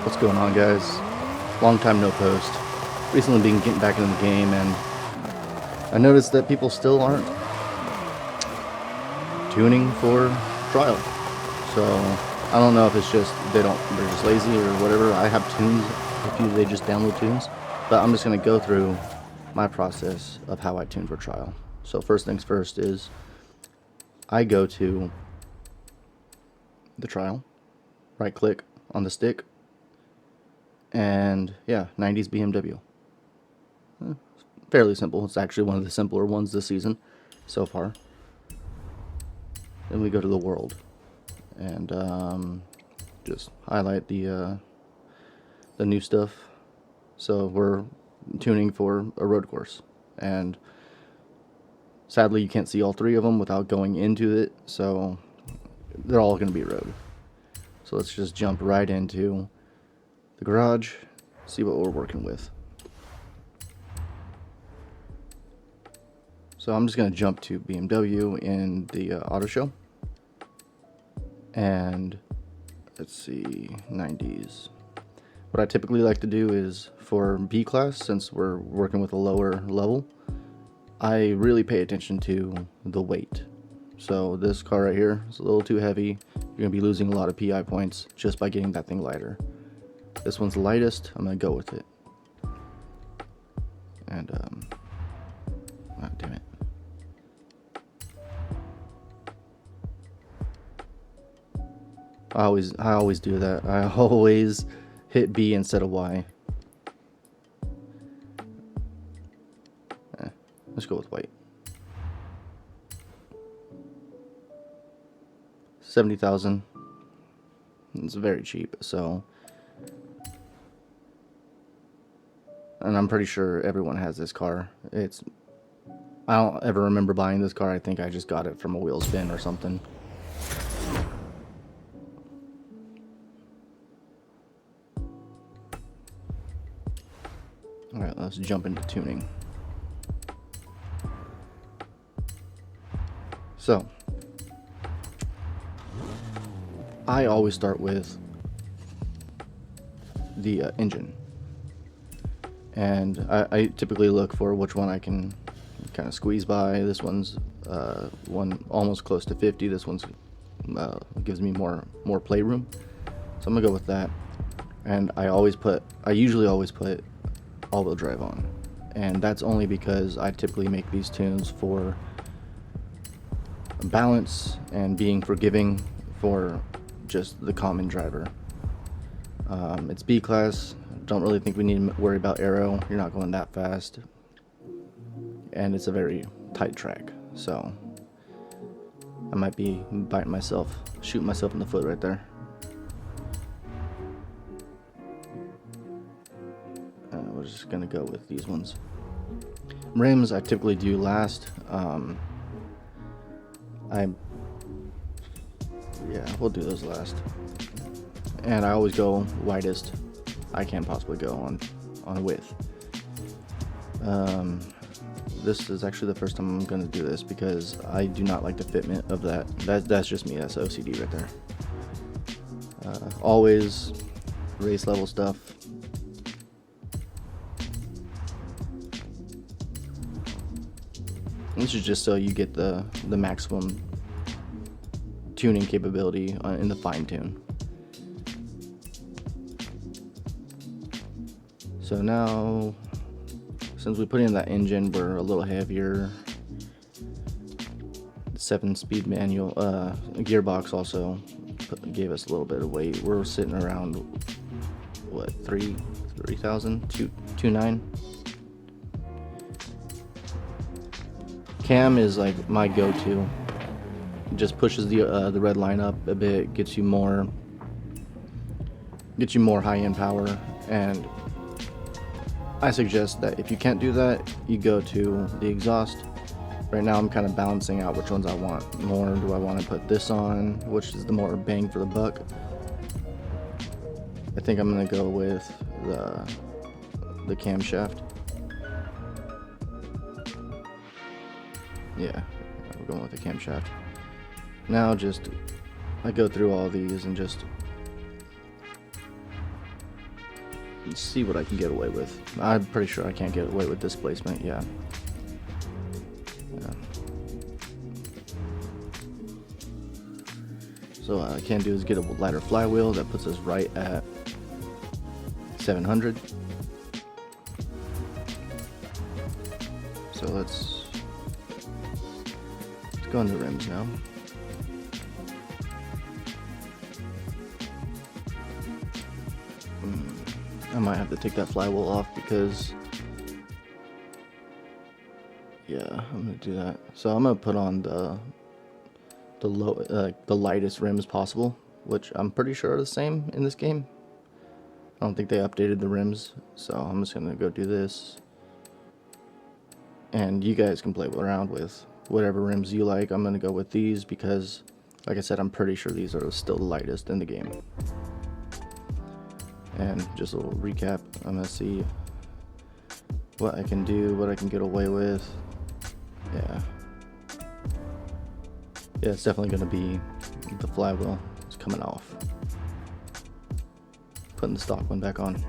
What's going on, guys? Long time no post. Recently been getting back into the game, and I noticed that people still aren't tuning for trial. So I don't know if it's just they're just lazy or whatever. I have tunes. They just download tunes, but I'm just gonna go through my process of how I tune for trial. So first things first is I go to the trial, right click on the stick, and yeah, 90s BMW. Fairly simple. It's actually one of the simpler ones this season so far. Then we go to the world and just highlight the new stuff. So we're tuning for a road course, and sadly you can't see all three of them without going into it, so they're all going to be road. So let's just jump right into the garage, see what we're working with. So I'm just going to jump to BMW in the auto show, and let's see, 90s. What I typically like to do is for B class, since we're working with a lower level, I really pay attention to the weight. So this car right here is a little too heavy. You're going to be losing a lot of PI points just by getting that thing lighter. This one's the lightest. I'm going to go with it. And, oh, damn it. I always do that. I always hit B instead of Y. Let's go with white. 70,000. It's very cheap, so. And I'm pretty sure everyone has this car. I don't ever remember buying this car. I think I just got it from a wheel spin or something. Alright, let's jump into tuning. So, I always start with the engine. And I typically look for which one I can kind of squeeze by. This one's one almost close to 50. This one's gives me more playroom. So I'm gonna go with that. And I usually always put all-wheel drive on. And that's only because I typically make these tunes for balance and being forgiving for just the common driver. It's B class. Don't really think we need to worry about aero. You're not going that fast, and it's a very tight track, so I might be shooting myself in the foot right there. We're just gonna go with these ones. Rims I typically do last. We'll do those last. And I always go widest I can possibly go on width. This is actually the first time I'm going to do this because I do not like the fitment of that. That's just me. That's OCD right there. Always race level stuff. This is just so you get the maximum tuning capability in the fine tune. So now, since we put in that engine, we're a little heavier. 7-speed manual gearbox also gave us a little bit of weight. We're sitting around what, 3,000, 2.9. Cam is like my go-to. Just pushes the red line up a bit, gets you more high-end power, and I suggest that if you can't do that, you go to the exhaust. Right now I'm kind of balancing out which ones I want more. Do I want to put this on, which is the more bang for the buck? I think I'm going to go with the camshaft. Yeah, we're going with the camshaft. Now I go through all these and just see what I can get away with. I'm pretty sure I can't get away with displacement, yeah. So what I can do is get a lighter flywheel. That puts us right at 700. So let's go on the rims now. I might have to take that flywheel off because, yeah, I'm gonna do that. So I'm gonna put on the lightest rims possible, which I'm pretty sure are the same in this game. I don't think they updated the rims, so I'm just gonna go do this. And you guys can play around with whatever rims you like. I'm gonna go with these because, like I said, I'm pretty sure these are still the lightest in the game. And just a little recap, I'm gonna see what I can do, what I can get away with. Yeah, it's definitely gonna be the flywheel. It's coming off. Putting the stock one back on.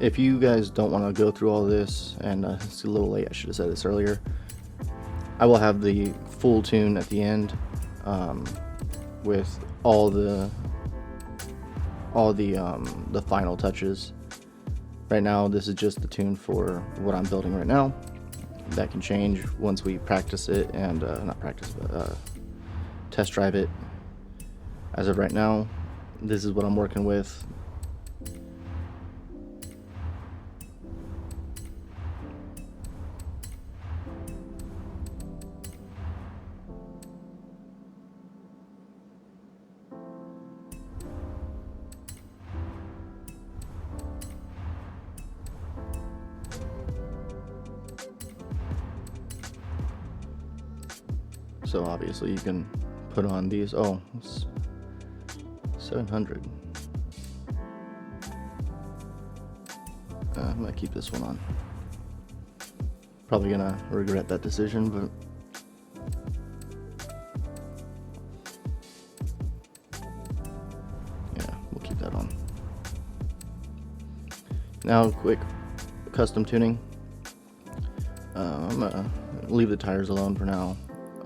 If you guys don't want to go through all this, and it's a little late, I should have said this earlier, I will have the full tune at the end, with all the final touches. Right now, this is just the tune for what I'm building right now. That can change once we practice it and not practice, but test drive it. As of right now, this is what I'm working with. So obviously you can put on these. Oh, it's 700. I'm gonna keep this one on. Probably gonna regret that decision, but yeah, we'll keep that on. Now, quick custom tuning. I'm gonna leave the tires alone for now.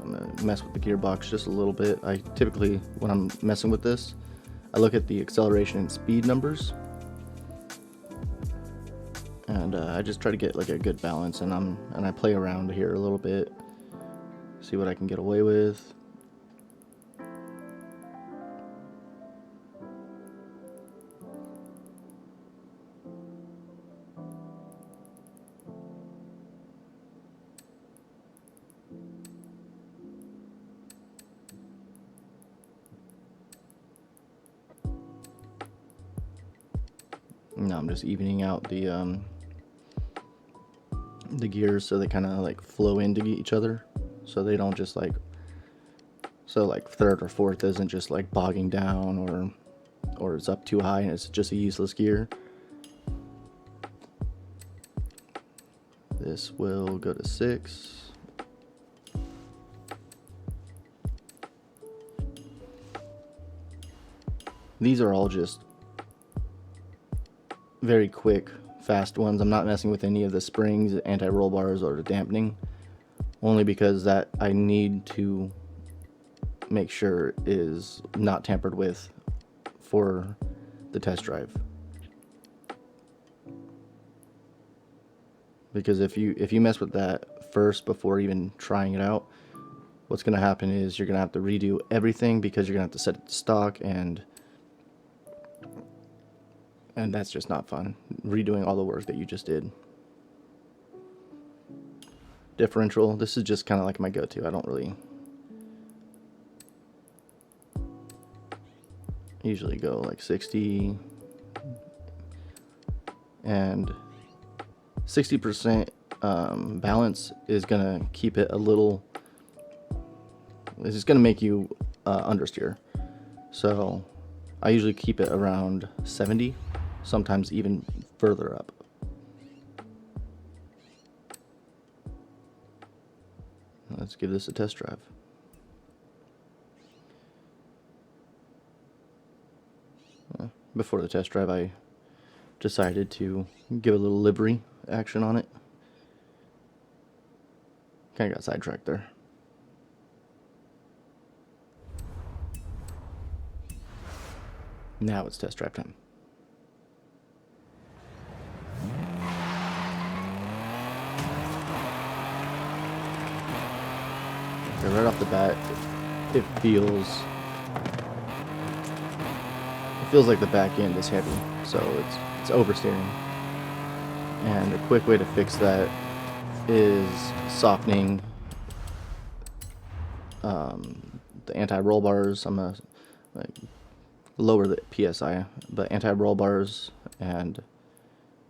I'm gonna mess with the gearbox just a little bit. I typically, when I'm messing with this, I look at the acceleration and speed numbers, and I just try to get like a good balance. And I play around here a little bit, see what I can get away with. Now I'm just evening out the gears so they kind of like flow into each other, so they don't just like, so like third or fourth isn't just like bogging down or it's up too high and it's just a useless gear. This will go to 6. These are all just very quick, fast ones. I'm not messing with any of the springs, anti-roll bars, or the dampening, only because that I need to make sure is not tampered with for the test drive. Because if you mess with that first before even trying it out, what's going to happen is you're going to have to redo everything because you're going to have to set it to stock, and that's just not fun, redoing all the work that you just did. Differential, this is just kind of like my go-to. I don't really usually go like 60, and 60% balance is gonna keep it a little, this is gonna make you understeer. So I usually keep it around 70, sometimes even further up. Let's give this a test drive. before the test drive, I decided to give a little livery action on it. Kind of got sidetracked there. Now it's test drive time. Okay, right off the bat, it feels like the back end is heavy, so it's oversteering. And a quick way to fix that is softening the anti-roll bars. I'm gonna lower the PSI, but anti-roll bars and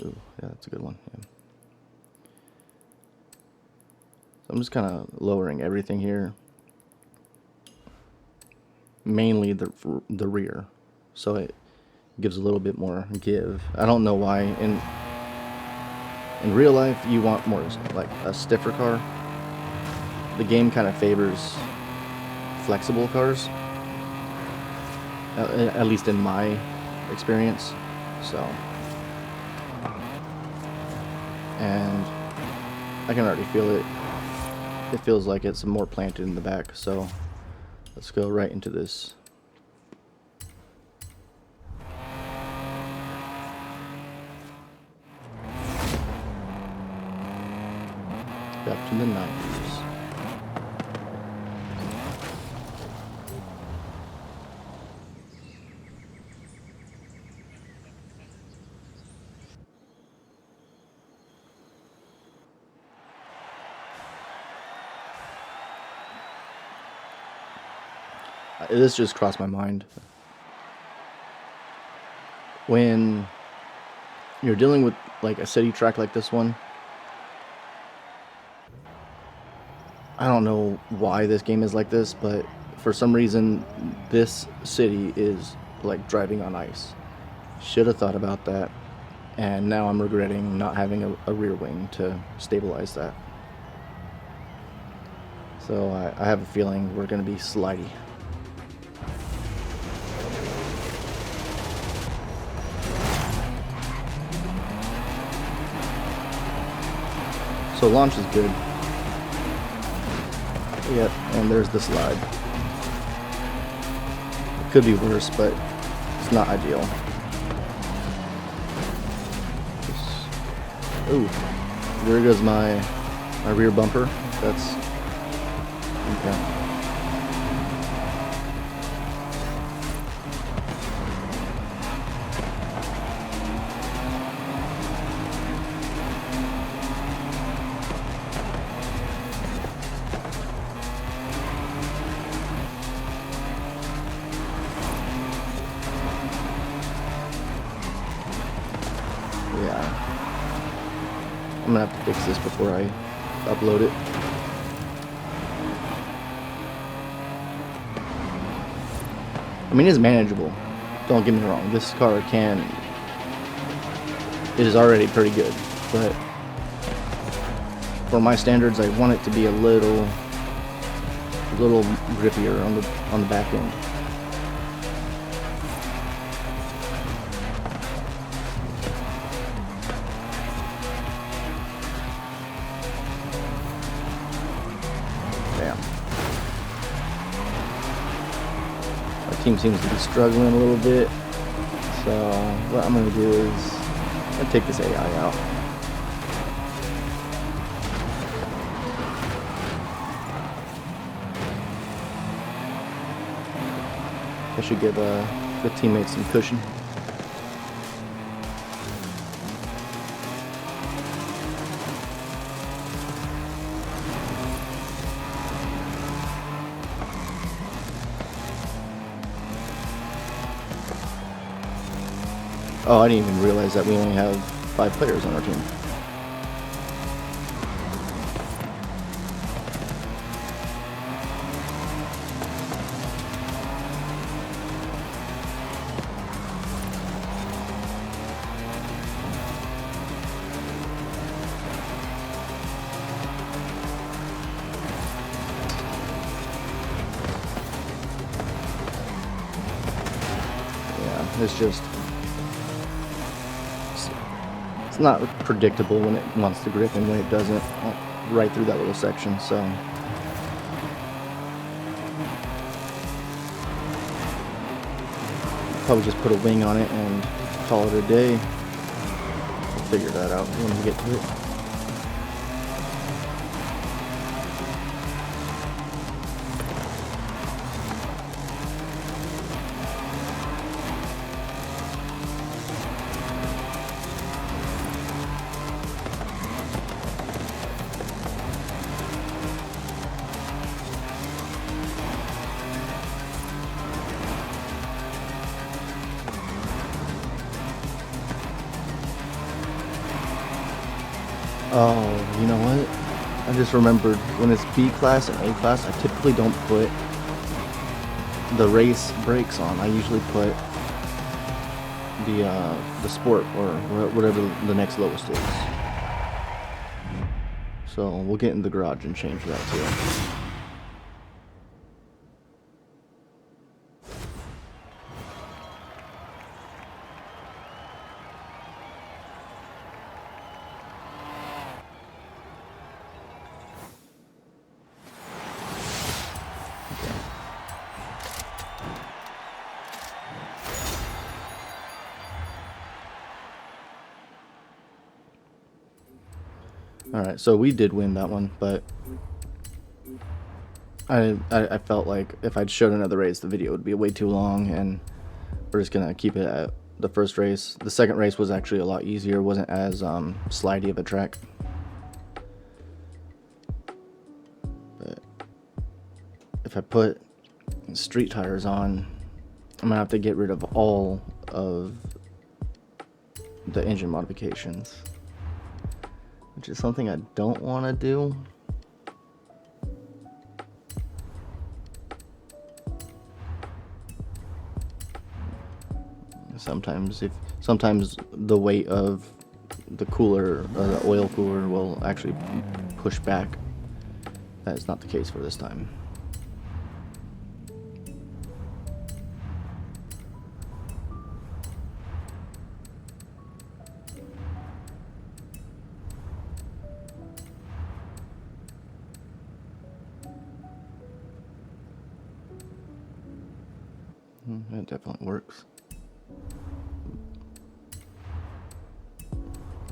ooh, yeah, that's a good one. Yeah. So I'm just kind of lowering everything here, mainly the rear, so it gives a little bit more give. I don't know why. In real life, you want more like a stiffer car. The game kind of favors flexible cars, at least in my experience. So, and I can already feel it. It feels like it's more planted in the back. So let's go right into this. Back to the 90s. This just crossed my mind. When you're dealing with like a city track like this one, I don't know why this game is like this, but for some reason this city is like driving on ice. Should have thought about that, and now I'm regretting not having a rear wing to stabilize that. So I have a feeling we're going to be slidey. So launch is good. Yep, and there's the slide. It could be worse, but it's not ideal. Ooh, there goes my rear bumper. That's okay. I'm gonna have to fix this before I upload it. I mean, it's manageable. Don't get me wrong. This car is already pretty good, but for my standards, I want it to be a little grippier on the back end. Team seems to be struggling a little bit, so what I'm going to do is I'm going to take this AI out. I should give the teammates some cushion. Oh, I didn't even realize that we only have 5 players on our team. Yeah, it's just it's not predictable when it wants to grip and when it doesn't, right through that little section. So probably just put a wing on it and call it a day. We'll figure that out when we get to it. Oh, you know what? I just remembered, when it's B class and A class, I typically don't put the race brakes on. I usually put the sport or whatever the next lowest is. So we'll get in the garage and change that too. Alright, so we did win that one, but I felt like if I'd showed another race, the video would be way too long, and we're just gonna keep it at the first race. The second race was actually a lot easier, wasn't as slidey of a track. But if I put street tires on, I'm gonna have to get rid of all of the engine modifications, which is something I don't want to do. Sometimes the weight of the cooler or the oil cooler will actually push back. That is not the case for this time. It definitely works.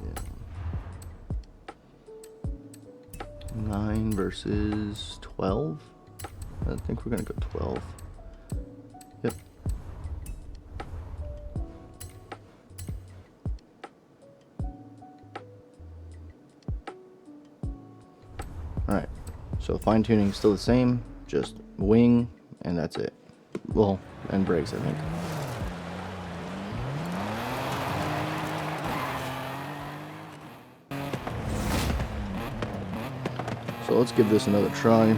Yeah. 9 versus 12. I think we're gonna go 12. Yep. Alright, so fine tuning still the same, just wing, and that's it. Well, and brakes, I think. So let's give this another try.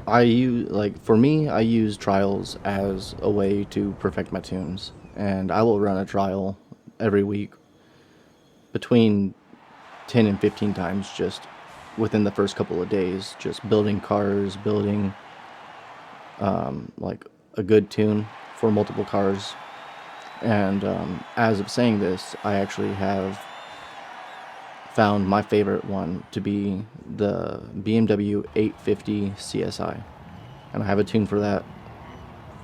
I use trials as a way to perfect my tunes, and I will run a trial every week between 10 and 15 times just within the first couple of days, just building cars, building like a good tune for multiple cars. And as of saying this, I actually have found my favorite one to be the BMW 850 CSI, and I have a tune for that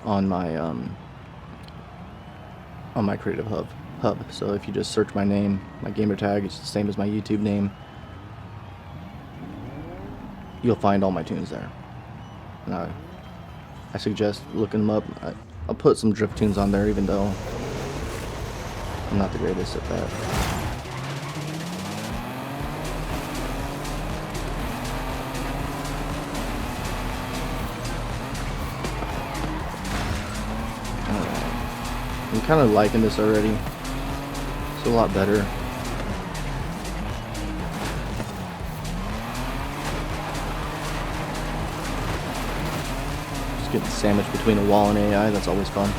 on my Creative Hub. So if you just search my name, my gamer tag, it's the same as my YouTube name, you'll find all my tunes there. And I suggest looking them up. I'll put some drift tunes on there, even though I'm not the greatest at that. I'm kind of liking this already. It's a lot better. Just getting sandwiched between a wall and AI, that's always fun.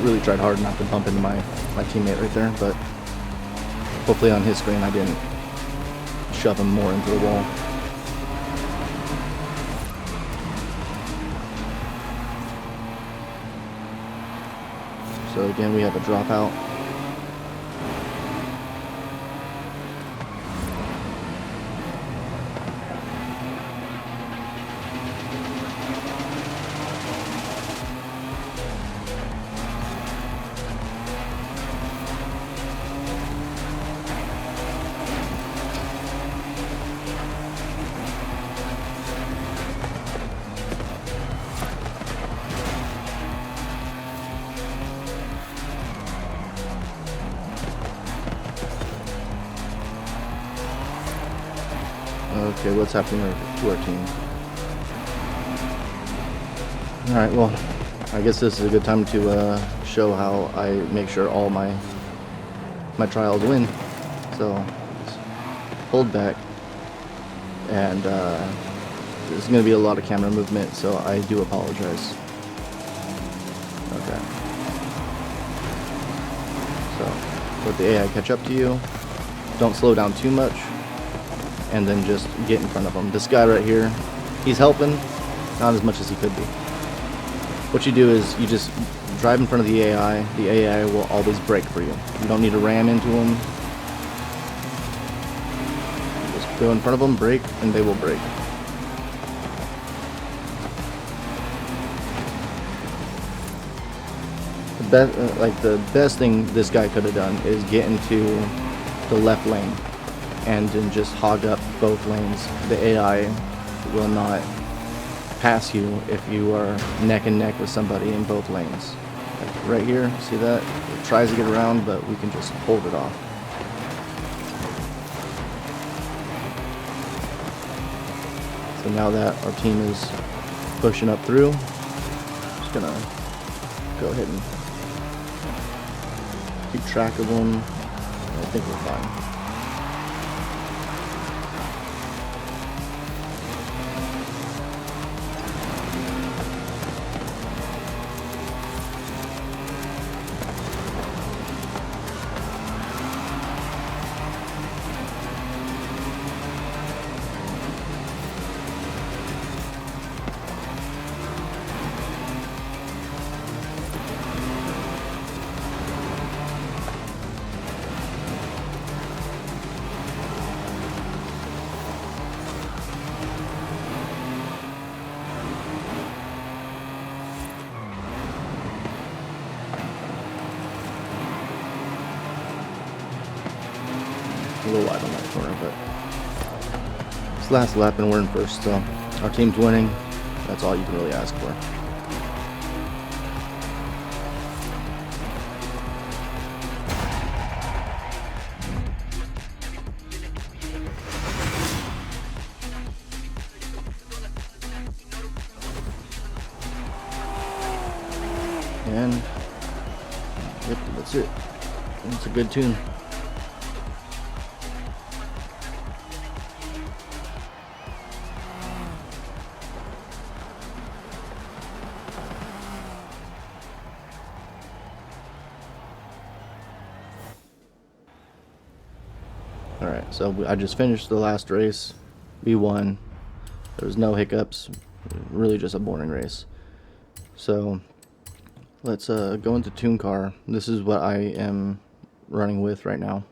really tried hard not to bump into my teammate right there, but hopefully on his screen I didn't shove him more into the wall. So again, we have a dropout. Okay, what's happening to our team? Alright, well, I guess this is a good time to show how I make sure all my trials win. So, hold back. And there's going to be a lot of camera movement, so I do apologize. Okay. So, let the AI catch up to you. Don't slow down too much. And then just get in front of him. This guy right here, he's helping, not as much as he could be. What you do is you just drive in front of the AI. The AI will always brake for you. You don't need to ram into him. Just go in front of them, brake, and they will brake. The best thing this guy could have done is get into the left lane and then just hog up both lanes. The AI will not pass you if you are neck and neck with somebody in both lanes. Like right here, see that? It tries to get around, but we can just hold it off. So now that our team is pushing up through, I'm just gonna go ahead and keep track of them. I think we're fine. A little wide on that corner, but it's last lap and we're in first, so our team's winning. That's all you can really ask for. And yep, that's it. It's a good tune. Alright, so I just finished the last race. We won. There was no hiccups. Really just a boring race. So let's go into Tune Car. This is what I am running with right now.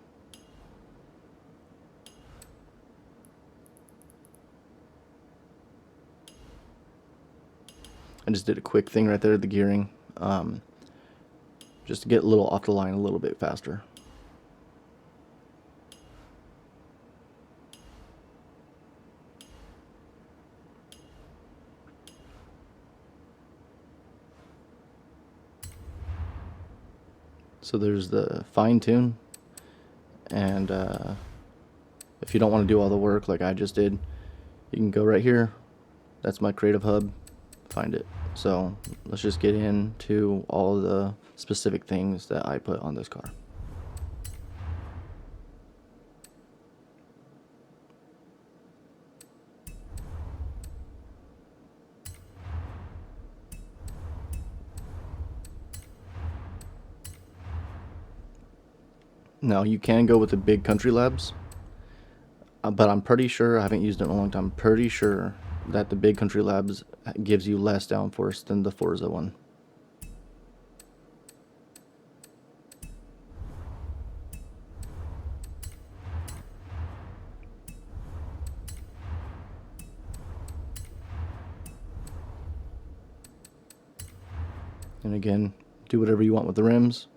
I just did a quick thing right there at the gearing. Just to get a little off the line a little bit faster. So there's the fine tune, and if you don't want to do all the work like I just did, you can go right here. That's my creative hub. Find it. So let's just get into all the specific things that I put on this car. Now you can go with the big country labs, but I'm pretty sure, I haven't used it in a long time, I'm pretty sure that the big country labs gives you less downforce than the Forza one. And again, do whatever you want with the rims.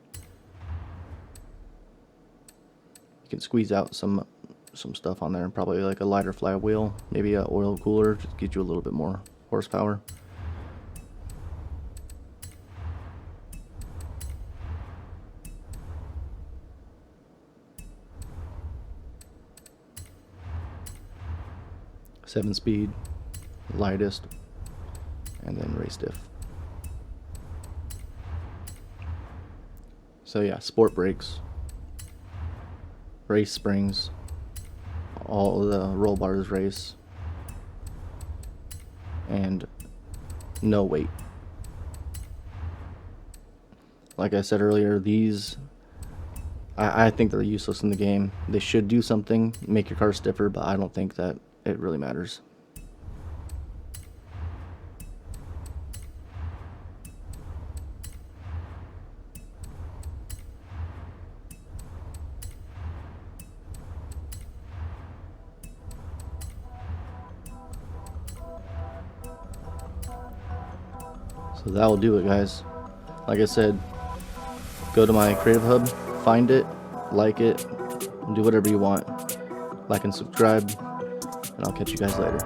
You can squeeze out some stuff on there, probably like a lighter flywheel, maybe an oil cooler, just get you a little bit more horsepower. Seven speed, lightest, and then race diff. So yeah, sport brakes, race springs, all the roll bars race, and no weight. Like I said earlier, these, I think they're useless in the game. They should do something, make your car stiffer, but I don't think that it really matters. So that will do it, guys. Like I said, go to my Creative Hub, find it, like it, and do whatever you want. Like and subscribe, and I'll catch you guys later.